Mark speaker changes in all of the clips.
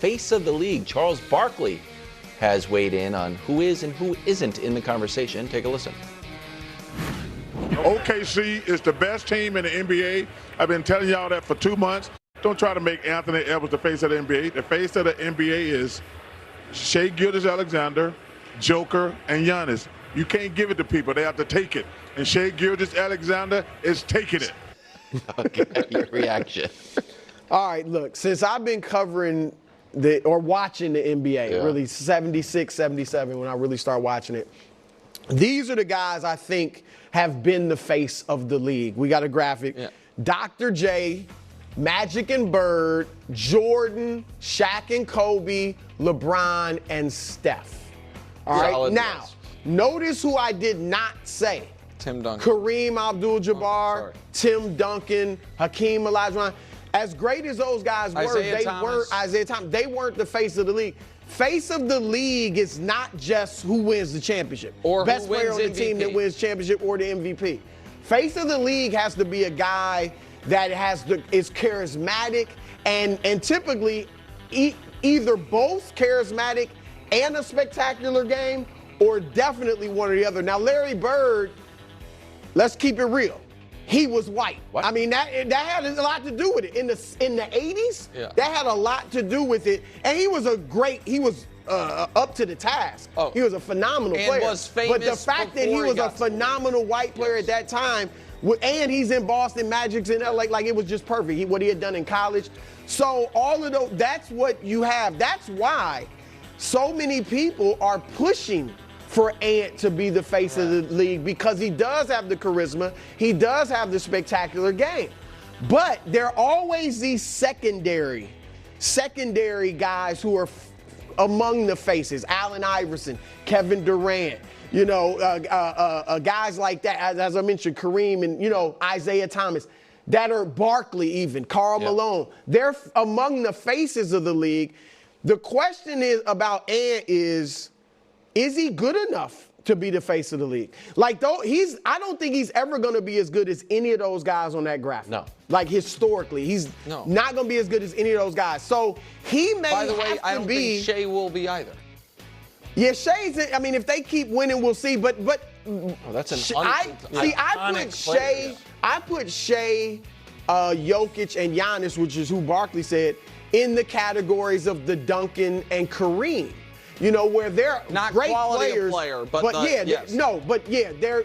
Speaker 1: face of the league. Charles Barkley has weighed in on who is and who isn't in the conversation. Take a listen.
Speaker 2: OKC is the best team in the NBA. I've been telling y'all that for 2 months. Don't try to make Anthony Edwards the face of the NBA. The face of the NBA is Shai Gilgeous-Alexander, Joker, and Giannis. You can't give it to people. They have to take it. And Shai Gilgeous-Alexander is taking it.
Speaker 1: Okay, your reaction.
Speaker 3: All right, look, since I've been covering watching the NBA, really 76, 77 when I really started watching it, these are the guys I think have been the face of the league. We got a graphic. Yeah. Dr. J, Magic and Bird, Jordan, Shaq and Kobe, LeBron, and Steph. All right, now, notice who I did not say.
Speaker 4: Tim Duncan.
Speaker 3: Kareem Abdul-Jabbar, Tim Duncan, Hakeem Olajuwon. As great as those guys were, Isaiah Thomas, they weren't the face of the league. Face of the league is not just who wins the championship.
Speaker 4: Or
Speaker 3: best
Speaker 4: who wins
Speaker 3: player on the
Speaker 4: MVP.
Speaker 3: team that wins championship or the MVP. Face of the league has to be a guy that is charismatic and typically either both charismatic and a spectacular game, or definitely one or the other. Now, Larry Bird, let's keep it real. He was white. What? I mean, that had a lot to do with it. In the 80s, that had a lot to do with it. And he was up to the task. Oh. He was a phenomenal player.
Speaker 4: Was famous
Speaker 3: but the fact that he was a phenomenal white player at that time, and he's in Boston, Magic's in LA, like it was just perfect. What he had done in college. So all of those, that's what you have. That's why so many people are pushing for Ant to be the face of the league, because he does have the charisma, he does have the spectacular game. But there are always these secondary guys who are among the faces. Allen Iverson, Kevin Durant, guys like that, as I mentioned, Kareem and, Isaiah Thomas, that are Barkley even, Karl Malone. They're among the faces of the league. The question is about Ant is he good enough to be the face of the league? Like, I don't think he's ever going to be as good as any of those guys on that graphic.
Speaker 1: No.
Speaker 3: Like, historically, he's not going to be as good as any of those guys. So he may
Speaker 4: By the way, I don't
Speaker 3: think
Speaker 4: Shai will be either.
Speaker 3: Yeah, Shai's. I mean, if they keep winning, we'll see. But
Speaker 1: that's an
Speaker 3: I put Shai, Jokic, and Giannis, which is who Barkley said, in the categories of the Duncan and Kareem. Where they're
Speaker 4: not
Speaker 3: great
Speaker 4: quality
Speaker 3: players,
Speaker 4: of player, but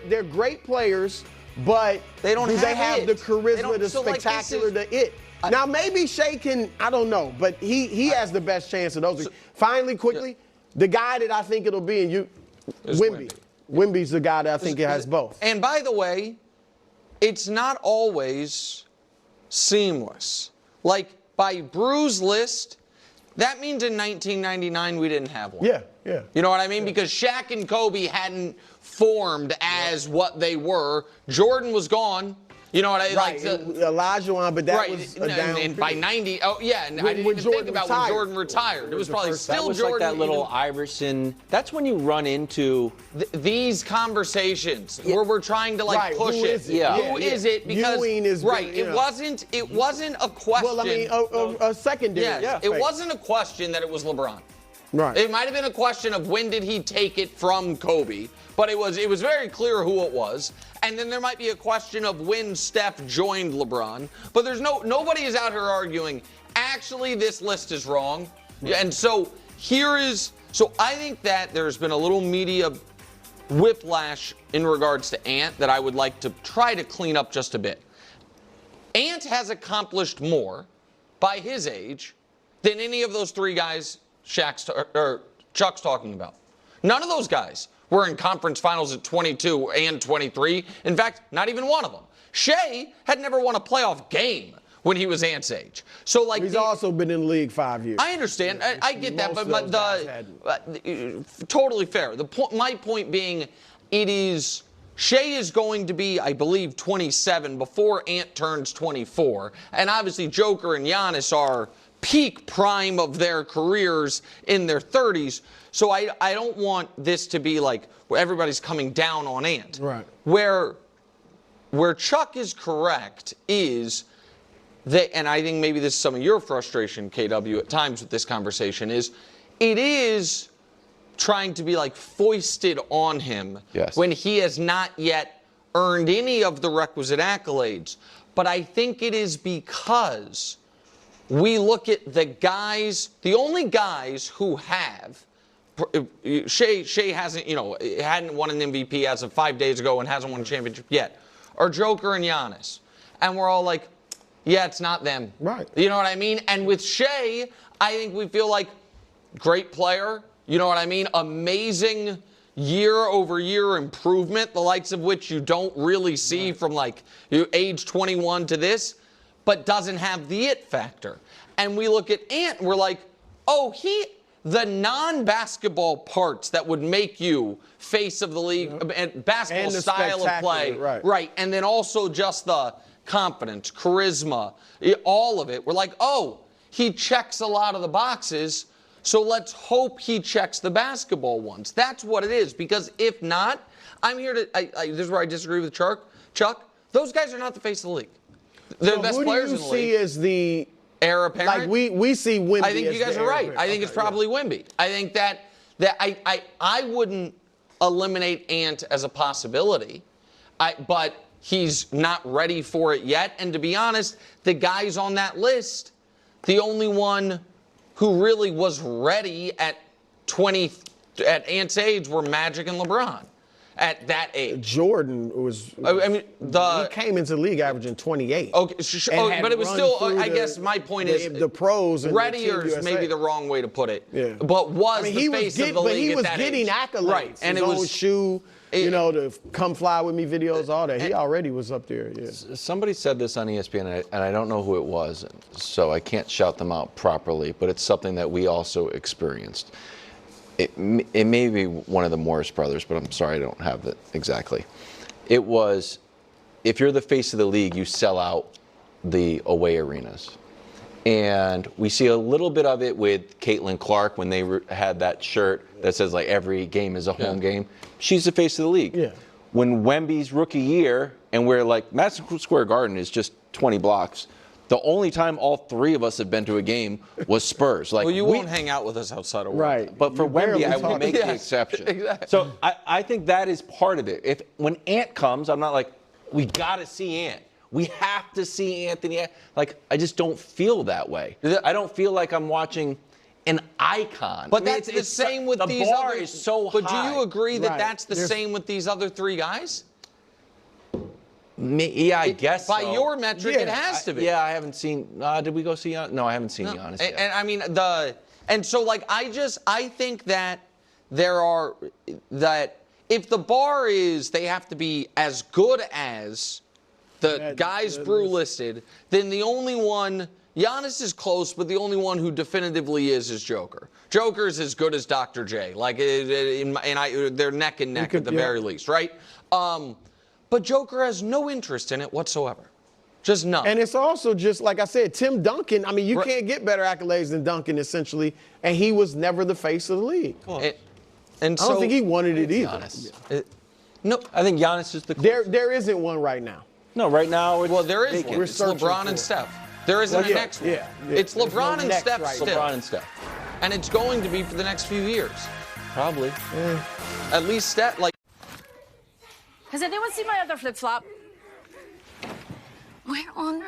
Speaker 3: they're great players, but
Speaker 4: they don't
Speaker 3: have the charisma, the spectacular, the it. Now maybe Shai can, I don't know, but he has the best chance of those. Finally, quickly, the guy that I think it'll be, and Wemby. Wemby's the guy that I think it has both.
Speaker 4: And by the way, it's not always seamless. Like by Brew's list, that means in 1999 we didn't have one.
Speaker 3: Yeah.
Speaker 4: You know what I mean? Because Shaq and Kobe hadn't formed as what they were. Jordan was gone. You know what I mean?
Speaker 3: Right. Olajuwon, but that was a down
Speaker 4: and by 90, I didn't even think about when Jordan retired. It was probably still Jordan.
Speaker 1: Like that little Iverson. That's when you run into
Speaker 4: these conversations where we're trying to push it. Who is it? Because
Speaker 3: Ewing is
Speaker 4: it wasn't a question.
Speaker 3: Well, I mean, a secondary.
Speaker 4: It wasn't a question that it was LeBron.
Speaker 3: Right.
Speaker 4: It might have been a question of when did he take it from Kobe, but it was very clear who it was. And then there might be a question of when Steph joined LeBron, but there's nobody is out here arguing, actually this list is wrong. Yeah. And so I think that there's been a little media whiplash in regards to Ant that I would like to try to clean up just a bit. Ant has accomplished more by his age than any of those three guys Chuck's talking about. None of those guys were in conference finals at 22 and 23. In fact, not even one of them. Shai had never won a playoff game when he was Ant's age. So
Speaker 3: he's also been in the league 5 years.
Speaker 4: I understand. I get that, but totally fair. My point being, Shai is going to be, I believe, 27 before Ant turns 24, and obviously Joker and Giannis are peak prime of their careers in their 30s. So I don't want this to be like where everybody's coming down on Ant.
Speaker 3: Right.
Speaker 4: Where Chuck is correct is and I think maybe this is some of your frustration, KW, at times with this conversation, is it is trying to be like foisted on him when he has not yet earned any of the requisite accolades. But I think it is because we look at the guys, the only guys who have, Shai hasn't, hadn't won an MVP as of 5 days ago and hasn't won a championship yet, are Joker and Giannis. And we're all like, yeah, it's not them.
Speaker 3: Right.
Speaker 4: You know what I mean? And with Shai, I think we feel like great player. You know what I mean? Amazing year-over-year improvement, the likes of which you don't really see from like age 21 to this, but doesn't have the it factor. And we look at Ant and we're like, oh, the non-basketball parts that would make you face of the league, and basketball and style of play, right, and then also just the confidence, charisma, all of it. We're like, oh, he checks a lot of the boxes, so let's hope he checks the basketball ones. That's what it is, because if not, I'm here to, this is where I disagree with Chuck. Those guys are not the face of the league. They're the best players in the league.
Speaker 3: Who do you see as the
Speaker 4: heir apparent?
Speaker 3: Like we see Wemby.
Speaker 4: I think you guys are right. I think it's probably Wemby. I think that I wouldn't eliminate Ant as a possibility, but he's not ready for it yet. And to be honest, the guys on that list, the only one who really was ready at Ant's age were Magic and LeBron. At that age,
Speaker 3: Jordan was. I mean, he came into the league averaging 28.
Speaker 4: Okay, but it was still. I guess my point is
Speaker 3: the pros. And
Speaker 4: ready is maybe the wrong way to put it. Yeah. But was the face of the league
Speaker 3: but he
Speaker 4: at
Speaker 3: was
Speaker 4: that
Speaker 3: getting
Speaker 4: age.
Speaker 3: accolades.
Speaker 4: Right, and
Speaker 3: his
Speaker 4: it
Speaker 3: own
Speaker 4: was
Speaker 3: shoe. The come fly with me videos, all that. He already was up there. Yeah.
Speaker 1: Somebody said this on ESPN, and I don't know who it was, so I can't shout them out properly. But it's something that we also experienced. It may be one of the Morris brothers, but I'm sorry I don't have it exactly. It was, if you're the face of the league, you sell out the away arenas. And we see a little bit of it with Caitlin Clark when they had that shirt that says like every game is a home game. She's the face of the league.
Speaker 3: Yeah.
Speaker 1: When Wemby's rookie year, and we're like, Madison Square Garden is just 20 blocks. The only time all three of us have been to a game was Spurs. Like,
Speaker 4: well, you won't hang out with us outside of work.
Speaker 3: Right.
Speaker 1: But for Wemby, I would make the exception.
Speaker 4: Exactly.
Speaker 1: So I think that is part of it. When Ant comes, I'm not like, we got to see Ant. We have to see Anthony. Like, I just don't feel that way. I don't feel like I'm watching an icon.
Speaker 4: But that's the same with these other.
Speaker 1: The bar is so
Speaker 4: high. But do you agree that that's the same with these other three guys?
Speaker 1: Yeah, I guess
Speaker 4: by
Speaker 1: so.
Speaker 4: your metric, it has to be.
Speaker 1: I haven't seen. Did we go see Giannis? No, I haven't seen Giannis yet.
Speaker 4: And I mean and so like I think that that if the bar is they have to be as good as the guys Brew listed, then the only one. Giannis is close, but the only one who definitively is Joker. Joker's as good as Dr. J. Like, they're neck and neck at the very least, right? But Joker has no interest in it whatsoever. Just none.
Speaker 3: And it's also just, like I said, Tim Duncan. I mean, you can't get better accolades than Duncan, essentially. And he was never the face of the league.
Speaker 4: And
Speaker 3: I don't think he wanted it either.
Speaker 1: Giannis. No, I think Giannis is the closest.
Speaker 3: There isn't one right now.
Speaker 1: No, right now.
Speaker 4: Well, there is one. It's LeBron and Steph. There isn't a next one. Yeah. It's LeBron and Steph still.
Speaker 1: LeBron and Steph.
Speaker 4: And it's going to be for the next few years.
Speaker 1: Probably.
Speaker 4: At least Steph, like.
Speaker 5: Has anyone seen my other flip-flop? Where on